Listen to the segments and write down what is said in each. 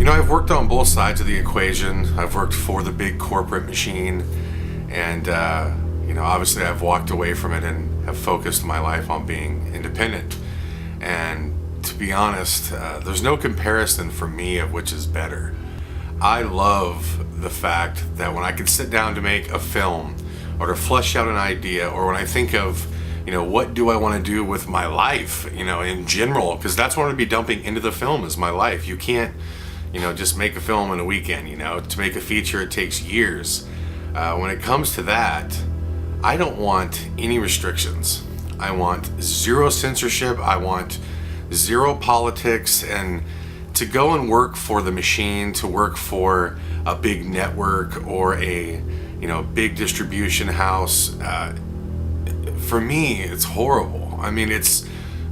I've worked on both sides of the equation. I've worked for the big corporate machine, and obviously I've walked away from it and have focused my life on being independent. And to be honest, there's no comparison for me of which is better. I love the fact that when I can sit down to make a film or to flesh out an idea, or when I think of, what do I want to do with my life, in general, because that's what I'm going to be dumping into the film is my life. You can't, just make a film in a weekend, to make a feature, it takes years. When it comes to that, I don't want any restrictions. I want zero censorship. I want zero politics, and to go and work for the machine, to work for a big network or a big distribution house, for me it's horrible. I mean, it's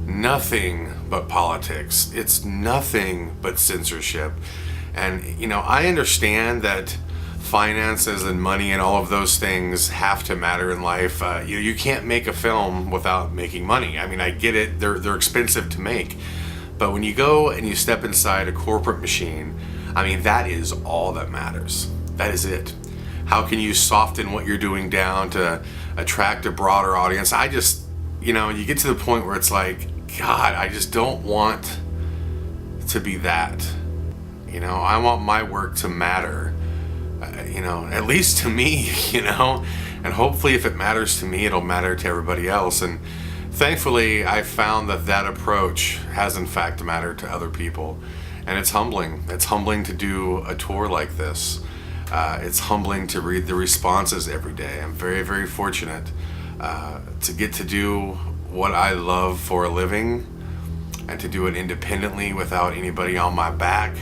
nothing but politics. It's nothing but censorship. And I understand that finances and money and all of those things have to matter in life. You can't make a film without making money. I mean, I get it, they're expensive to make. But when you go and you step inside a corporate machine, I mean, that is all that matters. That is it. How can you soften what you're doing down to attract a broader audience? I just, you get to the point where it's like, God, I just don't want to be that. I want my work to matter, at least to me, and hopefully if it matters to me, it'll matter to everybody else. And thankfully, I found that approach has in fact mattered to other people, and it's humbling. It's humbling to do a tour like this. It's humbling to read the responses every day. I'm very, very fortunate to get to do what I love for a living, and to do it independently without anybody on my back.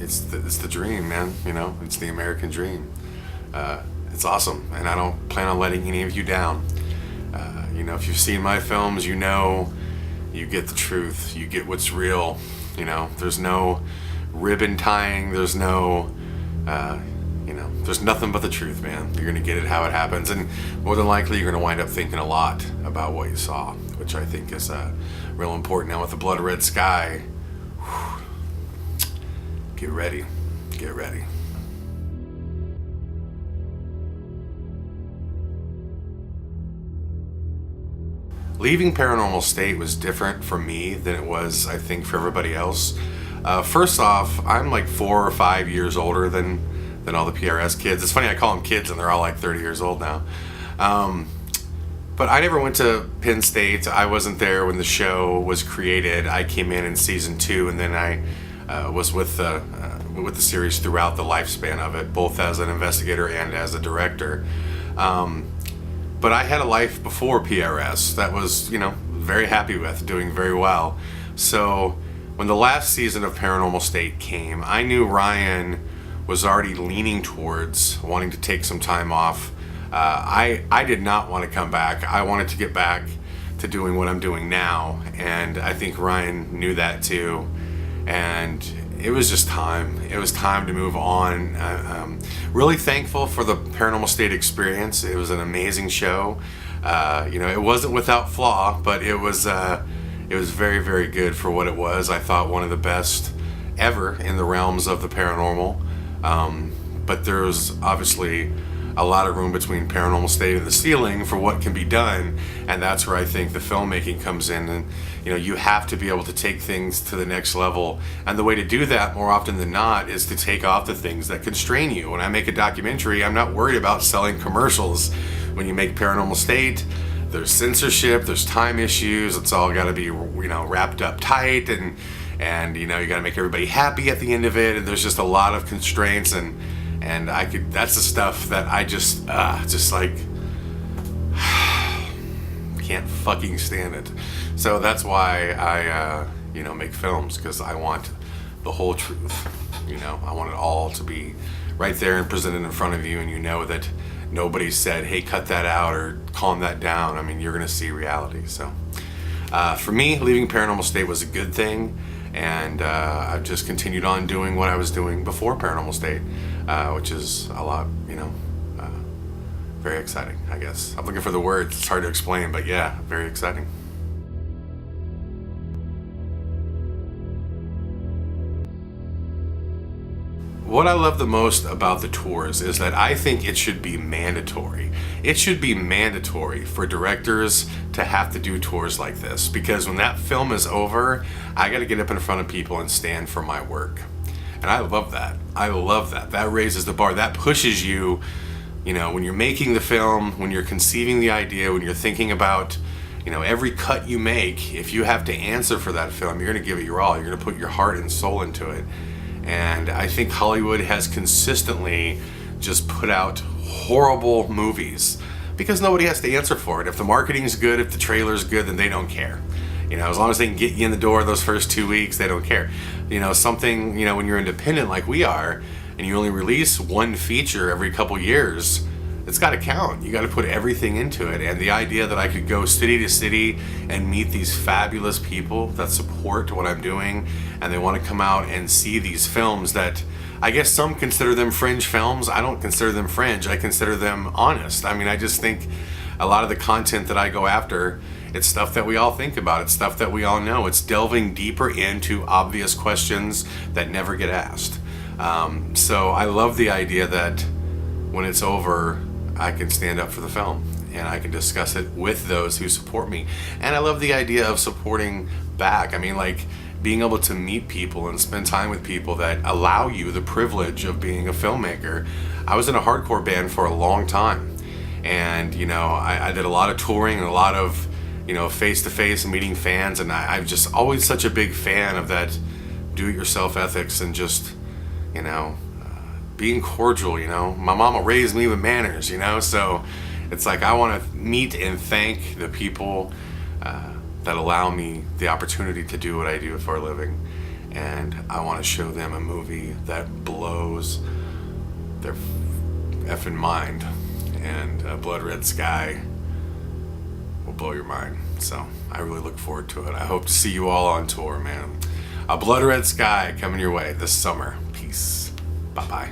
It's the dream, man. It's the American dream. It's awesome, and I don't plan on letting any of you down. If you've seen my films, you get the truth. You get what's real. There's no ribbon tying. There's no, there's nothing but the truth, man. You're gonna get it how it happens, and more than likely, you're gonna wind up thinking a lot about what you saw, which I think is real important. Now with the Blood Red Sky, get ready. Get ready. Leaving Paranormal State was different for me than it was, I think, for everybody else. First off, I'm like 4 or 5 years older than all the PRS kids. It's funny, I call them kids and they're all like 30 years old now. But I never went to Penn State. I wasn't there when the show was created. I came in season 2, and then I was with the series throughout the lifespan of it, both as an investigator and as a director. But I had a life before PRS that was, very happy with, doing very well. So when the last season of Paranormal State came, I knew Ryan was already leaning towards wanting to take some time off. I did not want to come back. I wanted to get back to doing what I'm doing now, and I think Ryan knew that too. And it was just time. It was time to move on. Really thankful for the Paranormal State experience. It was an amazing show. It wasn't without flaw, but it was very, very good for what it was. I thought one of the best ever in the realms of the paranormal. But there's obviously a lot of room between Paranormal State and the ceiling for what can be done, and that's where I think the filmmaking comes in. And you have to be able to take things to the next level, and the way to do that more often than not is to take off the things that constrain you. When I make a documentary, I'm not worried about selling commercials. When you make Paranormal State, there's censorship, there's time issues, it's all got to be wrapped up tight, and you got to make everybody happy at the end of it, and there's just a lot of constraints, and that's the stuff that I just like can't fucking stand it. So that's why I make films, because I want the whole truth. I want it all to be right there and presented in front of you, and that nobody said, hey, cut that out or calm that down. I mean, you're gonna see reality. So for me, leaving Paranormal State was a good thing, and I've just continued on doing what I was doing before Paranormal State, which is a lot, very exciting, I guess. I'm looking for the words. It's hard to explain, but yeah, very exciting. What I love the most about the tours is that I think it should be mandatory. It should be mandatory for directors to have to do tours like this, because when that film is over, I got to get up in front of people and stand for my work. And I love that. I love that. That raises the bar. That pushes you, you know, when you're making the film, when you're conceiving the idea, when you're thinking about, you know, every cut you make, if you have to answer for that film, you're going to give it your all. You're going to put your heart and soul into it. And I think Hollywood has consistently just put out horrible movies because nobody has to answer for it. If the marketing's good, if the trailer's good, then they don't care. You know, as long as they can get you in the door those first 2 weeks, they don't care. You know, something, you know, when you're independent like we are, and you only release one feature every couple years, it's got to count. You got to put everything into it. And the idea that I could go city to city and meet these fabulous people that support what I'm doing, and they want to come out and see these films that I guess some consider them fringe films. I don't consider them fringe. I consider them honest. I mean, I just think a lot of the content that I go after, it's stuff that we all think about. It's stuff that we all know. It's delving deeper into obvious questions that never get asked. So I love the idea that when it's over, I can stand up for the film and I can discuss it with those who support me. And I love the idea of supporting back. I mean, like being able to meet people and spend time with people that allow you the privilege of being a filmmaker. I was in a hardcore band for a long time. And, you know, I did a lot of touring and a lot of, you know, face-to-face and meeting fans. And I'm just always such a big fan of that do-it-yourself ethics and just, you know, being cordial. You know, my mama raised me with manners, you know, so it's like I want to meet and thank the people that allow me the opportunity to do what I do for a living, and I want to show them a movie that blows their effing mind, and A Blood Red Sky will blow your mind. So I really look forward to it. I hope to see you all on tour, man. A Blood Red Sky coming your way this summer. Peace. Bye-bye.